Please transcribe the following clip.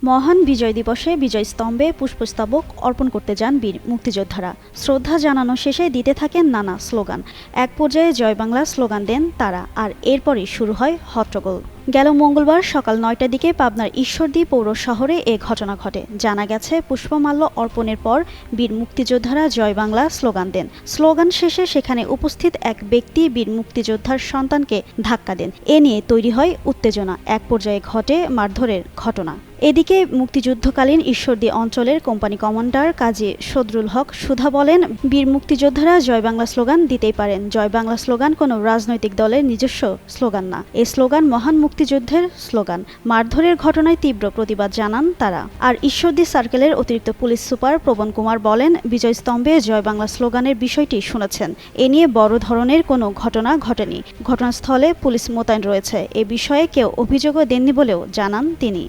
মহান বিজয় দিবসে বিজয় স্তম্ভে পুষ্পস্তবক অর্পণ করতে যান বীর মুক্তিযোদ্ধারা। শ্রদ্ধা জানানো শেষে দিতে থাকেন নানা স্লোগান। এক পর্যায়ে জয় বাংলা স্লোগান দেন তারা, আর এরপরই শুরু হয় হট্টগোল। গেল মঙ্গলবার সকাল ৯টার দিকে পাবনার ঈশ্বরদী পৌর শহরে এ ঘটনা ঘটে। জানা গেছে, পুষ্পমাল্য অর্পণের পর বীর মুক্তিযোদ্ধারা জয় বাংলা স্লোগান দেন। স্লোগান শেষে সেখানে উপস্থিত এক ব্যক্তি বীর মুক্তিযোদ্ধার সন্তানকে ধাক্কা দেন। এ নিয়ে তৈরি হয় উত্তেজনা। এক পর্যায়ে ঘটে মারধরের ঘটনা। এদিকে মুক্তিযুদ্ধকালীন ঈশ্বরদী অঞ্চলের কোম্পানি কমান্ডার কাজী সদরুল হক সুধা বলেন, বীর মুক্তিযোদ্ধারা জয় বাংলা স্লোগান দিতেই পারেন। জয় বাংলা স্লোগান কোনো রাজনৈতিক দলের নিজস্ব স্লোগান না। এই স্লোগান মহান মুক্তিযুদ্ধের স্লোগান। মারধরের ঘটনায় তীব্র প্রতিবাদ জানান তারা। আর ঈশ্বরদী সার্কেলের অতিরিক্ত পুলিশ সুপার প্রবণ কুমার বলেন, বিজয় স্তম্ভে জয় বাংলা স্লোগানের বিষয়টি শুনেছেন। এ নিয়ে বড় ধরনের কোনো ঘটনা ঘটেনি। ঘটনাস্থলে পুলিশ মোতায়েন রয়েছে। এ বিষয়ে কেউ অভিযোগও দেননি বলেও জানান তিনি।